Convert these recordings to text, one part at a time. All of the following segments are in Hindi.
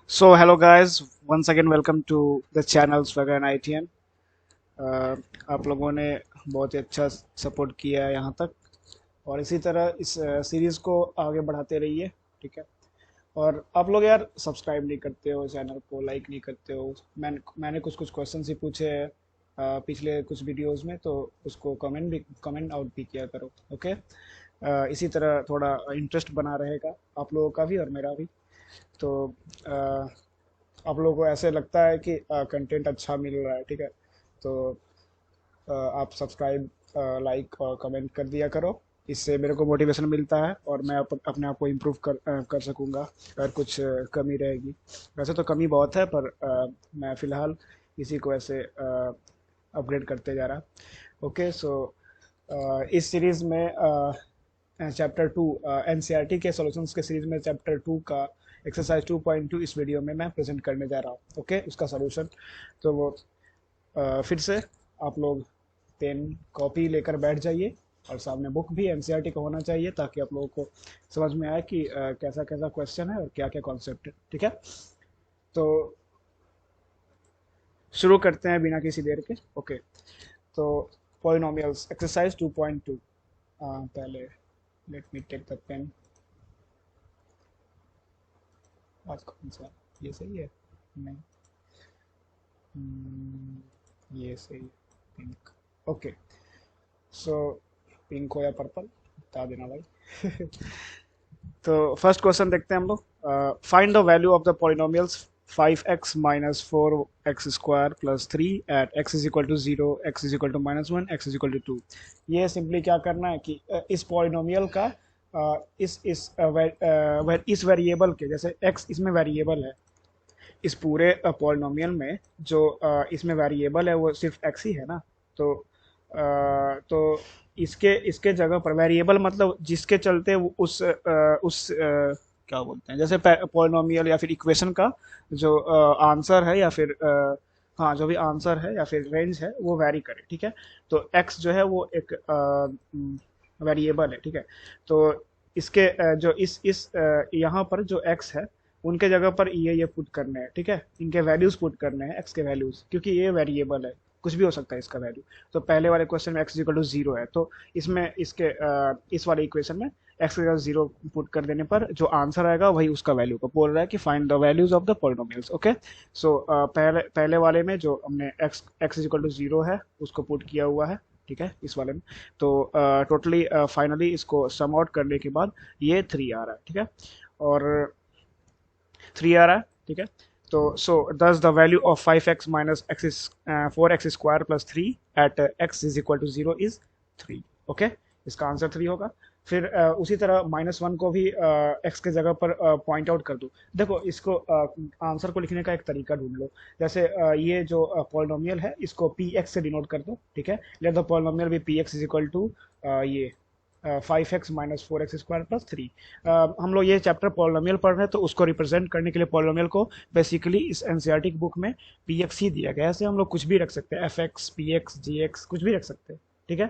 So hello guys, once again welcome to the channel Swagger and ITN। आप लोगों ने बहुत ही अच्छा सपोर्ट किया है यहाँ तक और इसी तरह इस सीरीज़ को आगे बढ़ाते रहिए। ठीक है। और आप लोग यार सब्सक्राइब नहीं करते हो, चैनल को लाइक नहीं करते हो। मैंने कुछ कुछ क्वेश्चन ही पूछे हैं पिछले कुछ वीडियोस में, तो उसको कमेंट आउट भी किया करो। ओके। इसी तरह थोड़ा इंटरेस्ट बना रहेगा आप लोगों का भी और मेरा भी। तो अ, आप लोगों को ऐसे लगता है कि कंटेंट अच्छा मिल रहा है, ठीक है, तो आप सब्सक्राइब, लाइक और कमेंट कर दिया करो। इससे मेरे को मोटिवेशन मिलता है और मैं अपने आप को इम्प्रूव कर सकूँगा अगर कुछ कमी रहेगी। वैसे तो कमी बहुत है, पर मैं फ़िलहाल इसी को ऐसे अपग्रेड करते जा रहा। ओके। सो इस सीरीज़ में चैप्टर 2 एनसीईआरटी के सॉल्यूशंस के सीरीज में चैप्टर 2 का एक्सरसाइज 2.2 इस वीडियो में मैं प्रेजेंट करने जा रहा हूँ। ओके, उसका सॉल्यूशन। तो वो फिर से आप लोग पेन कॉपी लेकर बैठ जाइए और सामने बुक भी एनसीईआरटी का होना चाहिए, ताकि आप लोगों को समझ में आए कि कैसा कैसा क्वेश्चन है और क्या क्या कॉन्सेप्ट है। ठीक है। तो शुरू करते हैं बिना किसी देर के। ओके। तो पॉलिनोमियल्स एक्सरसाइज 2.2। पहले let me take the pen. आज कौन सा, ये सही है? नहीं। ये सही है। पिंक। ओके। सो पिंक हो या पर्पल बता देना भाई। तो फर्स्ट क्वेश्चन देखते हैं हम लोग। Find the value of the polynomials 5x minus 4x² plus 3 at x is equal to 0, x is equal to -1, x is equal to 2। ये सिंपली क्या करना है कि इस पॉलिनोमियल का इस वेरिएबल के, जैसे x इसमें वेरिएबल है, इस पूरे पॉलिनोमियल में जो इसमें वेरिएबल है वो सिर्फ x ही है ना। तो तो इसके इसके जगह पर वेरिएबल मतलब जिसके चलते क्या बोलते हैं, जैसे पॉलिनोमियल या फिर इक्वेशन का जो आंसर है या फिर हाँ, जो भी आंसर है या फिर रेंज है वो वैरी करे। ठीक है। तो x जो है वो एक वेरिएबल है। ठीक है। तो इसके जो इस यहाँ पर जो x है उनके जगह पर ये पुट करने हैं। ठीक है। इनके वैल्यूज पुट करने हैं, x के वैल्यूज, क्योंकि ये वेरिएबल है, कुछ भी हो सकता है इसका वैल्यू। तो पहले वाले क्वेश्चन में x इक्वल टू 0 है, तो इसमें इस वाले इक्वेशन में x इक्वल 0 पुट कर देने पर जो आंसर आएगा वही उसका वैल्यू को बोल रहा है कि find the values of the polynomials. Okay. So पहले वाले में जो हमने x इक्वल टू 0 है उसको पुट किया हुआ है। ठीक है। इस वाले में तो टोटली फाइनली इसको सम आउट करने के बाद ये 3 आ रहा है। ठीक है। और 3 आ रहा है। ठीक है। तो so this the value of 5x minus x is 4x² plus 3 at x is equal to 0 is 3। Okay. इसका आंसर 3 होगा। फिर उसी तरह -1 को भी x के जगह पर पॉइंट आउट कर दो। देखो, इसको आंसर को लिखने का एक तरीका ढूंढ लो। जैसे ये जो पॉलिनोमियल है इसको px से डिनोट कर दो। ठीक है। Let the polynomial be px is equal to ये 5x माइनस 4x² प्लस 3। हम लोग ये चैप्टर पॉलिनोमियल पढ़ रहे हैं, तो उसको रिप्रेजेंट करने के लिए पॉलिनोमियल को बेसिकली इस एनसीईआरटी बुक में px ही दिया गया है। ऐसे हम लोग कुछ भी रख सकते हैं, fx px gx कुछ भी रख सकते हैं। ठीक है।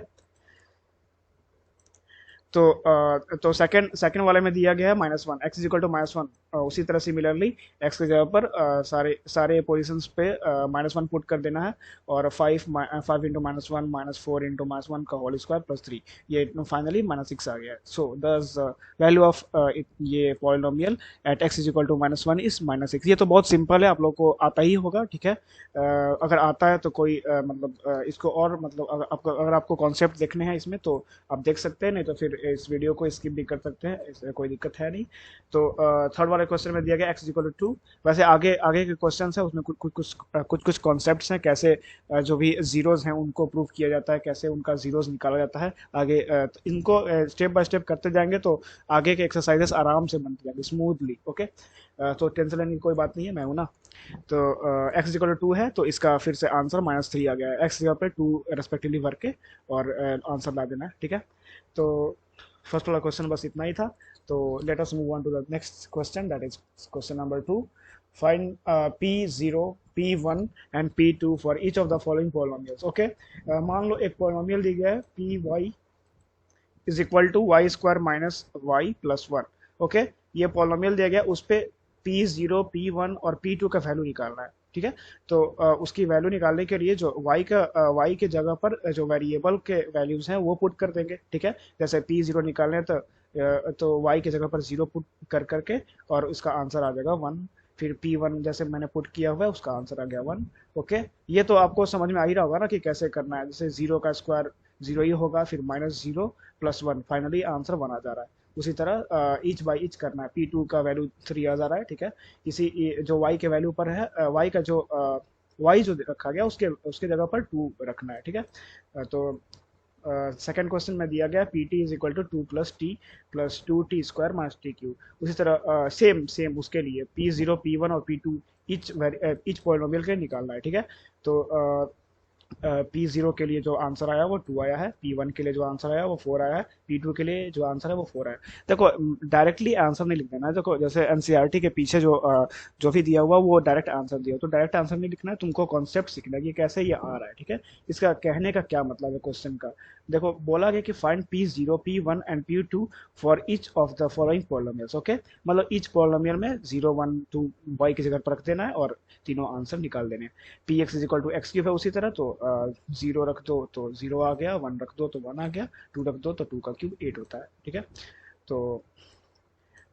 तो सेकंड वाले में दिया गया है -1, x इज इक्वल टू -1। उसी तरह सिमिलरली x की जगह पर सारे सारे पोजीशंस पे -1 पुट कर देना है। और 5 इंटू -1 -4 इंटू -1 का होल स्क्वायर प्लस 3, ये फाइनली -6 आ गया है। सो दस वैल्यू ऑफ ये polynomial at x is equal to -1 is -6। ये तो बहुत सिंपल है, आप लोग को आता ही होगा। ठीक है। अगर आता है तो कोई इसको और मतलब अगर आपको कॉन्सेप्ट देखने हैं इसमें तो आप देख सकते हैं, नहीं तो फिर इस वीडियो को स्किप भी कर सकते हैं, इसमें कोई दिक्कत है नहीं। तो थर्ड वाले क्वेश्चन में दिया गया x इक्वल टू 2। वैसे आगे आगे के क्वेश्चन है उसमें कुछ कॉन्सेप्ट्स हैं, कैसे जो भी जीरोज हैं उनको प्रूव किया जाता है, कैसे उनका जीरोज निकाला जाता है आगे। तो इनको स्टेप बाय स्टेप करते जाएंगे तो आगे के एक्सरसाइजेस आराम से बनते जाएंगे स्मूथली। ओके। तो टेंशन लेने की कोई बात नहीं है, मैं हूं ना। तो x इक्वल टू 2 है, तो इसका फिर से आंसर -3 आ गया है। x जगह पे 2 रेस्पेक्टिवली भर के और आंसर ला देना है। ठीक है। तो फर्स्ट वाला क्वेश्चन बस इतना ही था। तो let us move on to the next question, that is question number 2। Find p0 p1 and p2 for each of the following polynomials. Okay. मान लो एक पॉलिनोमियल दी गया है py is equal to y² minus y plus 1। Okay. ये पॉलिनोमियल दिया गया, उस पे P0 P1 और P2 का वैल्यू निकालना है, ठीक है। तो उसकी वैल्यू निकालने के लिए जो y के जगह पर जो वेरिएबल के वैल्यूज हैं वो पुट कर देंगे, ठीक है। जैसे P0 निकालने हैं तो y की जगह पर 0 पुट कर करके और उसका आंसर आ जाएगा 1। फिर P1 जैसे मैंने पुट किया हुआ है उसका आंसर आ गया 1। ओके, ये तो आपको समझ में आ ही रहा होगा ना कि कैसे करना है। जैसे 0 का स्क्वायर 0 ही होगा, फिर -0 + 1, फाइनली आंसर 1 आ जा रहा है। उसी तरह ईच बाई ईच करना है। P2 का वैल्यू 3 आ जा रहा है, ठीक है। जो y के वैल्यू पर है, y का जो y जो रखा गया उसके उसके जगह पर 2 रखना है, ठीक है। तो सेकंड क्वेश्चन में दिया गया PT = 2 + t + 2t² - t³ उसी तरह सेम सेम उसके लिए P0 P1 और P2 ईच पॉलिनोमियल के लिए निकालना है, ठीक है। तो P0 के लिए जो आंसर आया वो 2 आया है, P1 के लिए जो आंसर आया वो 4 आया है, P2 के लिए जो आंसर है वो 4 आया है। देखो डायरेक्टली आंसर नहीं लिख देना है। देखो जैसे एनसीईआरटी के पीछे जो भी दिया हुआ वो डायरेक्ट आंसर दिया, तो डायरेक्ट आंसर नहीं लिखना है, तुमको कॉन्सेप्ट सीखना है कि कैसे ये आ रहा है, ठीक है। इसका कहने का क्या मतलब है क्वेश्चन का। देखो बोला गया कि find P0 P1 and P2 for each of the following polynomials. Okay, मतलब ईच पॉलिनोमियल में 0 1 2 y की जगह पर रख देना है और तीनों आंसर निकाल देने हैं। Px = x³ है उसी तरह, तो 0 रख दो तो 0 आ गया, 1 रख दो तो 1 आ गया, 2 रख दो तो 2 का क्यूब 8 होता है, ठीक है। तो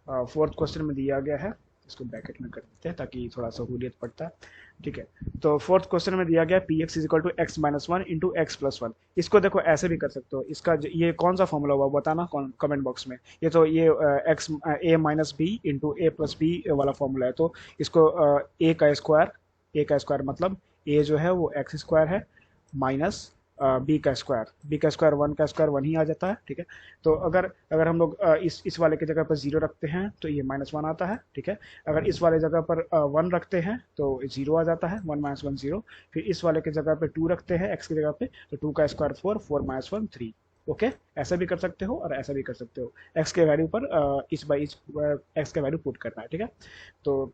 फोर्थ क्वेश्चन में दिया गया है, इसको ब्रैकेट में कर देते हैं ताकि थोड़ा सहूलियत पड़ता है, ठीक है। तो फोर्थ क्वेश्चन में दिया गया Px = x - 1 × x + 1। इसको देखो ऐसे भी कर सकते हो। इसका ये कौन सा फॉर्मूला हुआ बताना कमेंट बॉक्स में। ये तो ये x a - b × a + b वाला फॉर्मूला है। तो इसको a का स्क्वायर मतलब a जो है वो x² है माइनस बी का स्क्वायर 1 का स्क्वायर 1 ही आ जाता है, ठीक है। तो अगर हम लोग इस वाले की जगह पर 0 रखते हैं तो ये -1 आता है, ठीक है। अगर इस वाले जगह पर 1 रखते हैं तो 0 आ जाता है, 1 - 1 0। फिर इस वाले की जगह पे 2 रखते हैं x की जगह पे तो 2 का स्क्वायर 4 4 - 1 3। ओके, ऐसा भी कर सकते हो और ऐसा भी कर सकते हो। x के वैल्यू पर इस बाई इस x का वैल्यू पुट करना है, ठीक है। तो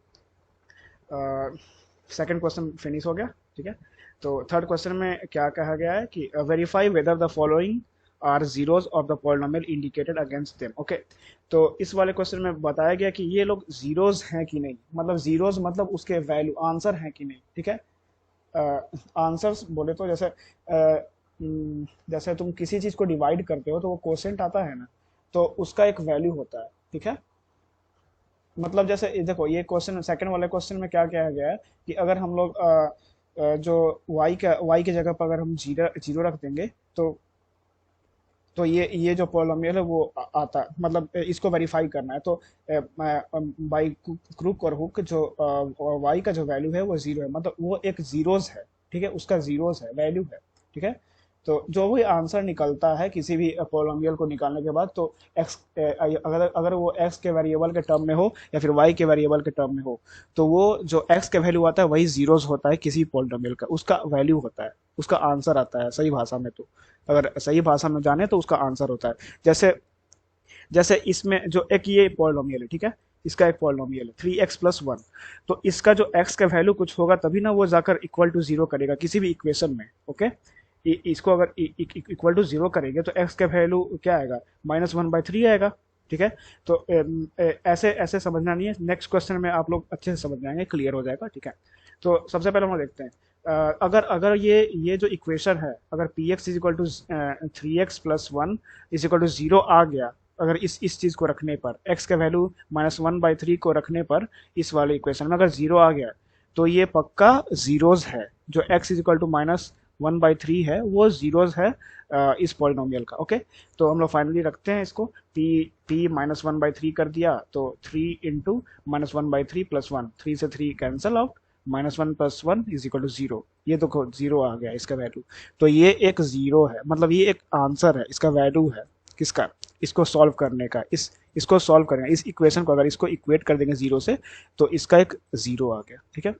सेकंड क्वेश्चन फिनिश हो गया, ठीक है। तो थर्ड क्वेश्चन में क्या कहा गया है कि verify whether the following are zeros of the polynomial indicated against them. Okay, तो इस वाले क्वेश्चन में बताया गया कि ये लोग जीरोज हैं कि नहीं, मतलब जीरोज मतलब उसके वैल्यू आंसर हैं कि नहीं, ठीक है। आंसर्स बोले तो जैसे तुम किसी चीज को डिवाइड करते हो तो वो कोसेंट आता है ना, तो उसका एक वैल्यू होता है, ठीक है। मतलब जैसे देखो ये क्वेश्चन सेकंड वाले क्वेश्चन में क्या किया गया है कि अगर हम लोग जो y के जगह पर अगर हम जीरो जीरो रख देंगे तो ये जो पॉलिनोमियल है वो आता है, मतलब इसको वेरीफाई करना है। तो बाई क्रूक और हुक जो y का जो वैल्यू है वो 0 है, मतलब वो एक जीरोज है, ठीक है, उसका जीरोज है, वैल्यू है, ठीक है। तो जो भी आंसर निकलता है किसी भी पॉलिनोमियल को निकालने के बाद, तो x अगर वो x के वेरिएबल के टर्म में हो या फिर y के वेरिएबल के टर्म में हो, तो वो जो x का वैल्यू आता है वही जीरोज होता है किसी पॉलिनोमियल का, उसका वैल्यू होता है, उसका आंसर आता है सही भाषा में। तो अगर सही भाषा में जाने तो उसका आंसर होता है। जैसे जैसे इसमें जो एक ये पॉलिनोमियल है, ठीक है, इसका एक पॉलिनोमियल है 3x + 1। तो इसका जो x का वैल्यू कुछ होगा तभी ना वो जाकर = 0 करेगा किसी भी इक्वेशन में। ओके, इसको अगर = 0 करेंगे तो x का वैल्यू क्या आएगा, -1/3 आएगा, ठीक है। तो ऐसे ऐसे समझना नहीं है, नेक्स्ट क्वेश्चन में आप लोग अच्छे से समझ जाएंगे, क्लियर हो जाएगा, ठीक है। तो सबसे पहले हम लोग देखते हैं अगर अगर ये जो इक्वेशन है, अगर Px = 3x + 1 = 0 आ गया, अगर इस चीज को रखने पर x का वैल्यू -1/3 को रखने पर इस वाले इक्वेशन में अगर 0 आ गया तो ये पक्का जीरोज है। जो x = -1/3 है वो जीरोज है इस पॉलिनोमियल का। ओके, तो हम लोग फाइनली रखते हैं इसको, p -1/3 कर दिया तो 3 × -1/3 + 1, 3 से 3 कैंसल आउट, -1 + 1 = 0। ये देखो 0 आ गया इसका वैल्यू, तो ये एक जीरो है, मतलब ये एक आंसर है, इसका वैल्यू है किसका, इसको सॉल्व करने का। इसको सॉल्व करेंगे, इस इक्वेशन को अगर इसको इक्वेट कर देंगे 0 से तो इसका एक 0 आ गया, ठीक है।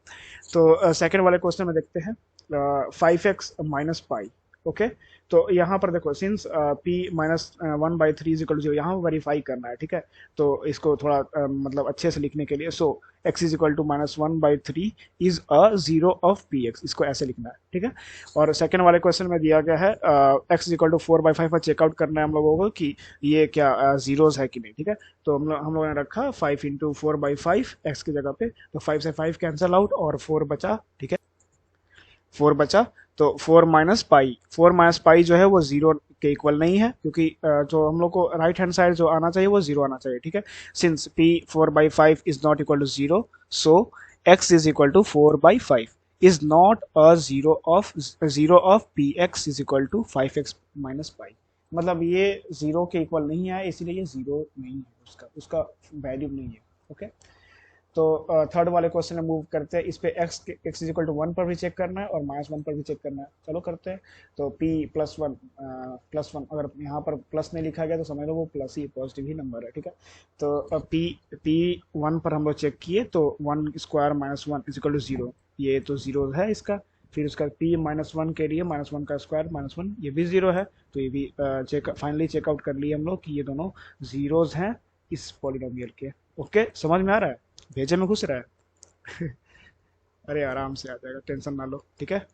तो सेकंड वाले क्वेश्चन में देखते हैं 5x - π। ओके। तो यहाँ पर देखो since p minus 1/3 is equal to 0, यहाँ वेरीफाई करना है, ठीक है। तो इसको थोड़ा मतलब अच्छे से लिखने के लिए, so x is equal to -1/3 is a zero of P X, इसको ऐसे लिखना है, ठीक है। और सेकंड वाले क्वेश्चन में दिया गया है x इज इक्वल टू 4/5 पर चेकआउट करना है हम लोगों को कि ये क्या जीरोज है कि नहीं, ठीक है। तो हम लोगों ने रखा 5 इंटू 4/5 x की जगह पे, तो 5 से 5 कैंसिल आउट और 4 बचा, ठीक है। 4 बचा, तो 4 माइनस पाई जो है वो जीरो के इक्वल नहीं है, क्योंकि जो हम लोग को राइट हैंड साइड जो आना चाहिए वो जीरो आना चाहिए, ठीक है। Since p 4/5 is not equal to zero, so x is equal to 4/5 is not a zero of P X is equal to 5x minus pi. मतलब ये जीरो के इक्वल नहीं है, इसीलिए ये जीरो नहीं है, उसका उसका वैल्यू नहीं है, ओके। तो थर्ड वाले क्वेश्चन में मूव करते हैं। इस पे x इज इक्वल टू 1 पर भी चेक करना है और -1 पर भी चेक करना है। चलो करते हैं। तो p +1 अगर यहाँ पर प्लस नहीं लिखा गया तो समझ लो वो प्लस ही पॉजिटिव ही नंबर है, ठीक है। तो p 1 पर हम लोग चेक किए तो 1² -1 इज इक्वल टू 0, ये तो जीरो है इसका। फिर उसका p-1 के लिए -1 का स्क्वायर -1 ये भी जीरो है, तो ये भी फाइनली चेकआउट कर लिए हम लोग कि ये दोनों जीरोज हैं इस पॉलिनोमियल के। ओके, समझ में आ रहा है? भेजे में घुस रहा है? अरे आराम से आ जाएगा, टेंशन ना लो, ठीक है।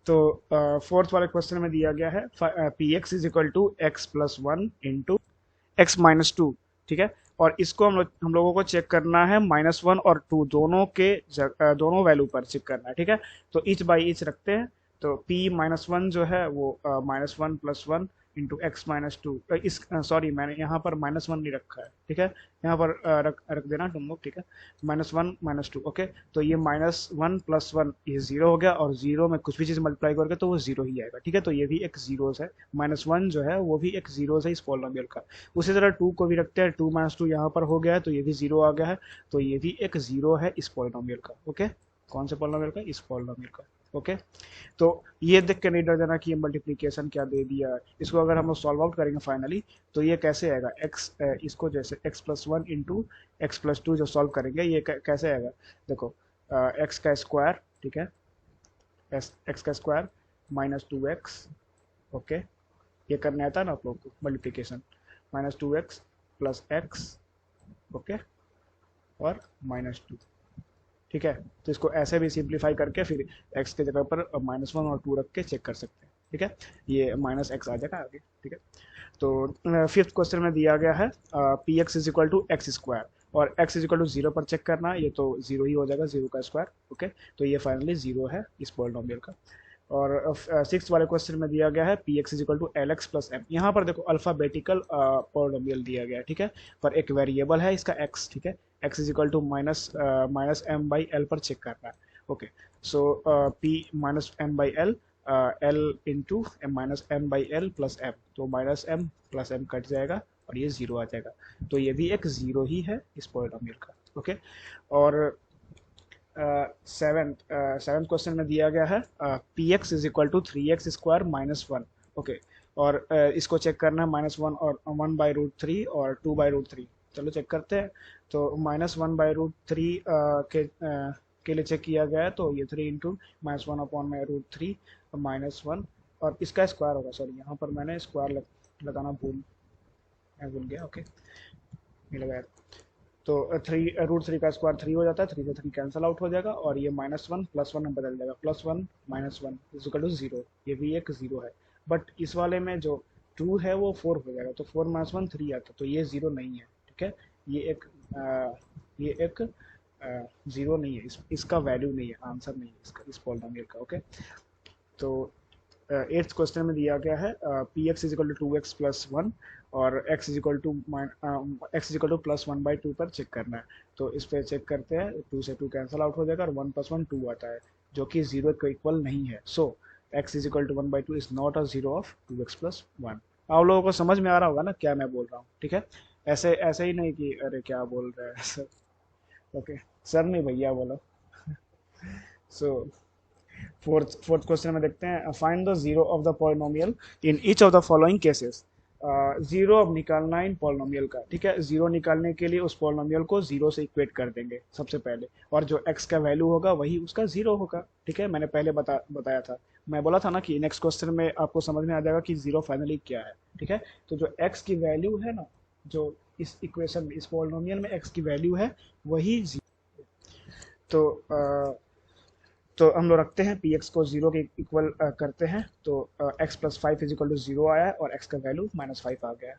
तो फोर्थ वाले क्वेश्चन में दिया गया है P X is equal to x+1 into x-2, ठीक है। और इसको हम लोगों को चेक करना है -1 और 2 दोनों के दोनों वैल्यू पर चेक करना है, ठीक है। तो ईच बाई ईच रखते हैं। तो p-1 जो है वो -1+1 इंटू x-2, इस सॉरी मैंने यहाँ पर -1 नहीं रखा है, ठीक है। यहाँ पर रख देना तुम लोग, ठीक है। -1 -2, ओके। तो ये -1+1 ये जीरो हो गया, और जीरो में कुछ भी चीज़ मल्टीप्लाई करोगे तो वो जीरो ही आएगा, ठीक है। तो ये भी एक जीरोस है, -1 जो है वो भी एक जीरोस है इस पॉलिनोमियल का। उसी तरह 2 को भी रखते हैं, 2 - 2 यहाँ पर हो गया है तो ये भी जीरो आ गया है, तो ये भी एक जीरो है इस पॉलिनोमियल का, ओके। कौन से पॉलिनोमियल का? इस पॉलिनोमियल का, ओके। तो ये देख के नहीं डर जाना कि ये मल्टीप्लीकेशन क्या दे दिया। इसको अगर हम लोग सॉल्व आउट करेंगे फाइनली, तो ये कैसे आएगा इसको जैसे x+1 इंटू x+2 जो सॉल्व करेंगे ये कैसे आएगा? देखो x का स्क्वायर, ठीक है, x का स्क्वायर -2x, ओके। ये करने आता है ना आप लोग को multiplication, -2x plus x, okay, और -2, ठीक है। तो इसको ऐसे भी सिंप्लीफाई करके फिर x के जगह पर -1 और 2 रख के चेक कर सकते हैं, ठीक है। ये -x आ जाएगा आगे, ठीक है। तो फिफ्थ क्वेश्चन में दिया गया है P X is equal to X square, और x इज इक्वल टू 0 पर चेक करना है, ये तो जीरो ही हो जाएगा, 0 का स्क्वायर, ओके। तो ये फाइनली जीरो है इस पॉलिनोमियल का। और सिक्स वाले क्वेश्चन में दिया गया है P X is equal to L X plus M. यहाँ पर देखो अल्फाबेटिकल पॉलिनोमियल दिया गया है, ठीक है। पर एक वेरिएबल है इसका x, ठीक है। x is equal to -m/l पर चेक करना है, ओके। सो p -m/l l into -m/l plus m, तो -m प्लस m कट जाएगा और ये जीरो आ जाएगा, तो ये भी एक जीरो ही है इस पॉलिनोमियल का, ओके। और सेवेंथ क्वेश्चन में दिया गया है P X is equal to 3x² -1, okay. और इसको चेक करना है -1 और 1/√3 और 2/√3। चलो चेक करते हैं। तो -1/√3 के लिए चेक किया गया है, तो ये 3 इंटू -1/√3 -1, और इसका स्क्वायर होगा, सॉरी यहाँ पर मैंने स्क्वायर लगाना भूल गया, ओके, नहीं लगाया। तो 3√3 का स्क्वायर 3 हो जाता है, 3 से 3 कैंसिल आउट हो जाएगा, और ये -1 +1 में बदल जाएगा, +1 -1 इज इक्वल टू 0, ये भी एक जीरो है। बट इस वाले में जो 2 है वो 4 हो जाएगा, तो 4 - 1 3 आता है, तो ये जीरो नहीं है, ठीक है। ये एक जीरो नहीं है, इसका वैल्यू नहीं है, आंसर नहीं है इसका इस पॉलिनोमियल का, ओके। तो एट्थ क्वेश्चन में दिया गया है P X is equal to 2x plus 1 और x इज इक्वल टू +1/2 पर चेक करना है। तो इस पर चेक करते हैं, 2 से 2 कैंसिल आउट हो जाएगा और 1 + 1 2 आता है, जो कि 0 के इक्वल नहीं है। So x is equal to 1/2 is not a zero of 2x plus 1। आप लोगों को समझ में आ रहा होगा ना क्या मैं बोल रहा हूँ, ठीक है। ऐसे ऐसे ही नहीं कि अरे क्या बोल रहे हैं सर, ओके सर नहीं भैया बोलो। सो फोर्थ क्वेश्चन में देखते हैं, find the zero of the polynomial in each of the following cases. Zero अब निकालना है इन पॉलिनोमियल का, ठीक है। जीरो निकालने के लिए उस पॉलिनोमियल को जीरो से इक्वेट कर देंगे सबसे पहले, और जो x का वैल्यू होगा वही उसका जीरो होगा, ठीक है। मैंने पहले बताया था मैं बोला था ना कि नेक्स्ट क्वेश्चन में आपको समझ में आ जाएगा कि जीरो फाइनली क्या है, ठीक है। तो जो एक्स की वैल्यू है ना, जो इस इक्वेशन में, इस पॉलिनोमियल में एक्स की वैल्यू है, वही तो तो हम लोग रखते हैं पी एक्स को जीरो के इक्वल करते हैं, तो X plus five is equal to zero आया है और एक्स का वैल्यू माइनस फाइव आ गया है।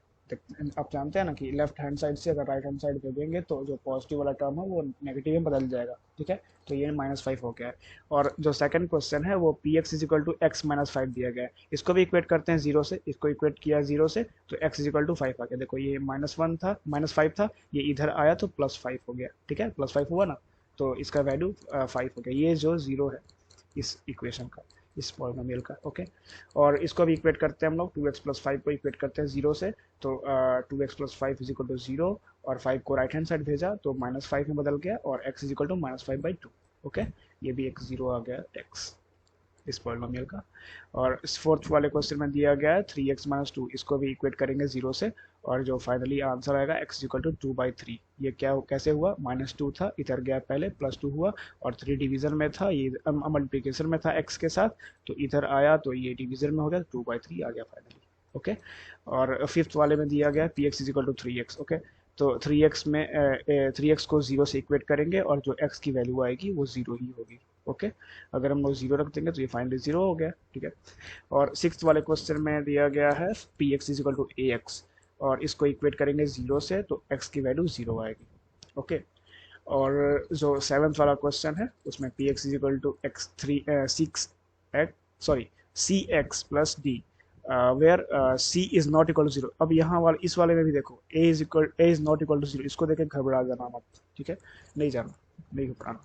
आप जानते हैं ना कि लेफ्ट हैंड साइड से अगर राइट हैंड साइड भेजेंगे तो जो पॉजिटिव वाला टर्म है वो नेगेटिव में बदल जाएगा, ठीक है। तो ये माइनस फाइव हो गया है। और जो सेकंड क्वेश्चन है वो P X is equal to X minus five दिया गया है, इसको भी इक्वेट करते हैं जीरो से, इसको इक्वेट किया जीरो से, तो X is equal to five आ गया। देखो ये माइनस वन था, माइनस फाइव था, ये इधर आया तो प्लस फाइव हो गया, ठीक है, प्लस फाइव हुआ ना, तो इसका वैल्यू फाइव हो गया। ये जो जीरो है इस इक्वेशन का, इस पॉलिनोमियल का, ओके। और इसको भी इक्वेट करते हैं हम लोग, टू एक्स प्लस फाइव को इक्वेट करते हैं जीरो से, तो two X plus five is equal to zero, और फाइव को राइट हैंड साइड भेजा तो माइनस फाइव में बदल गया, और X is equal to minus five by two, okay. ये भी एक जीरो आ गया एक्स इस पॉलिनोमियल का। और इस फोर्थ वाले क्वेश्चन में दिया गया है थ्री एक्स माइनस टू, इसको भी इक्वेट करेंगे जीरो से, और जो फाइनली आंसर आएगा X equal to two by three. ये क्या कैसे हुआ, माइनस टू था, इधर गया पहले, प्लस टू हुआ, और थ्री डिवीजन में था, ये मल्टीप्लिकेशन में था एक्स के साथ, तो इधर आया तो ये डिवीजन में हो गया, टू बाई थ्री आ गया फाइनली, ओके। और फिफ्थ वाले में दिया गया P X is equal to three X, okay. तो थ्री एक्स में थ्री एक्स को जीरो से इक्वेट करेंगे, और जो एक्स की वैल्यू आएगी वो जीरो ही होगी, ओके। अगर हम लोग जीरो रख देंगे तो ये फाइनली जीरो हो गया, ठीक है। और सिक्स वाले क्वेश्चन में दिया गया है P X is equal to A X, और इसको इक्वेट करेंगे जीरो से, तो एक्स की वैल्यू जीरो आएगी, ओके। और जो सेवन्थ वाला क्वेश्चन है उसमें P X is equal to X three six X sorry C X plus D, where C is not equal to zero. अब यहाँ वाले इस वाले में भी देखो A is not equal to zero, इसको देख के घबरा जाना मत, ठीक है, नहीं जाना, नहीं घबराना,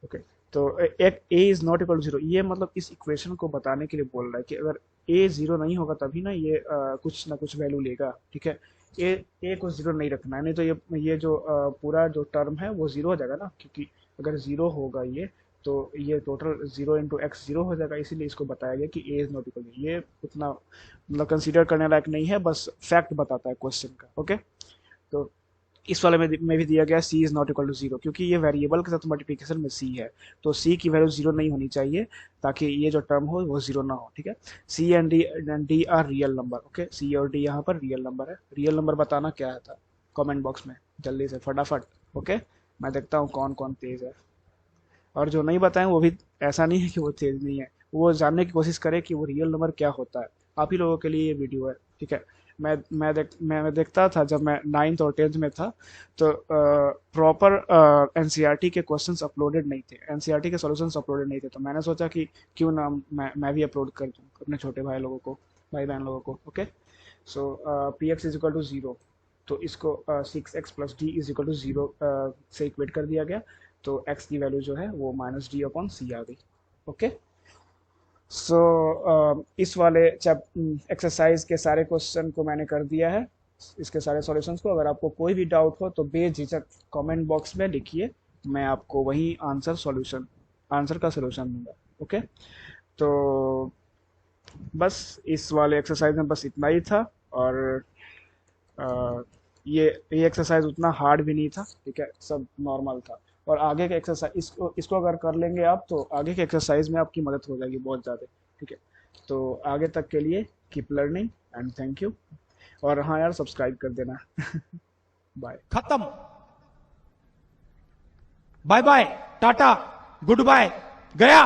ओके। तो एक A is not equal to zero, ये मतलब इस इक्वेशन को बताने के लिए बोल रहा है कि अगर ए जीरो नहीं होगा तभी ना ये कुछ ना कुछ वैल्यू लेगा, ठीक है। ए को जीरो नहीं रखना है, नहीं तो ये जो पूरा जो टर्म है वो जीरो हो जाएगा ना, क्योंकि अगर जीरो होगा ये तो ये total zero into x zero हो जाएगा, इसीलिए इसको बताया गया कि ए इज नॉट इक्वल, ये उतना मतलब कंसीडर करने लायक नहीं है, बस फैक्ट बताता है क्वेश्चन का, ओके। तो इस वाले में भी दिया गया C is not equal to zero, क्योंकि ये वेरिएबल के साथ मल्टीप्लिकेशन में सी है, तो सी की वैल्यू जीरो नहीं होनी चाहिए ताकि ये जो टर्म हो वो जीरो ना हो, ठीक है। C and D are real number, okay. C और डी यहाँ पर रियल नंबर है। रियल नंबर बताना क्या था कमेंट बॉक्स में जल्दी से फटाफट, ओके। मैं देखता हूँ कौन कौन तेज है, और जो नहीं बताएं वो भी ऐसा नहीं है कि वो तेज नहीं है, वो जानने की कोशिश करे कि वो रियल नंबर क्या होता है। आप ही लोगों के लिए ये वीडियो है, ठीक है। मैं देखता था जब मैं नाइन्थ और टेंथ में था, तो प्रॉपर एनसीईआरटी के क्वेश्चंस अपलोडेड नहीं थे, एनसीईआरटी के सॉल्यूशंस अपलोडेड नहीं थे, तो मैंने सोचा कि क्यों ना मैं भी अपलोड कर दूँ अपने छोटे भाई लोगों को, भाई बहन लोगों को, okay. So P X is equal to zero, तो इसको six X plus D is equal to zero से इक्वेट कर दिया गया, तो x की वैल्यू जो है वो माइनस डी अपॉन सी आ गई, ओके। सो इस वाले एक्सरसाइज के सारे क्वेश्चन को मैंने कर दिया है, इसके सारे सॉल्यूशंस को। अगर आपको कोई भी डाउट हो तो बेझिझक कमेंट बॉक्स में लिखिए, मैं आपको वही आंसर का सॉल्यूशन दूंगा, ओके। तो बस इस वाले एक्सरसाइज में बस इतना ही था, और ये एक्सरसाइज उतना हार्ड भी नहीं था, ठीक है, सब नॉर्मल था। और आगे के एक्सरसाइज इसको अगर कर लेंगे आप तो आगे के एक्सरसाइज में आपकी मदद हो जाएगी बहुत ज़्यादा, ठीक है। तो आगे तक के लिए keep learning and thank you, और हाँ यार सब्सक्राइब कर देना। बाय। खत्म, bye bye, tata, goodbye, गया।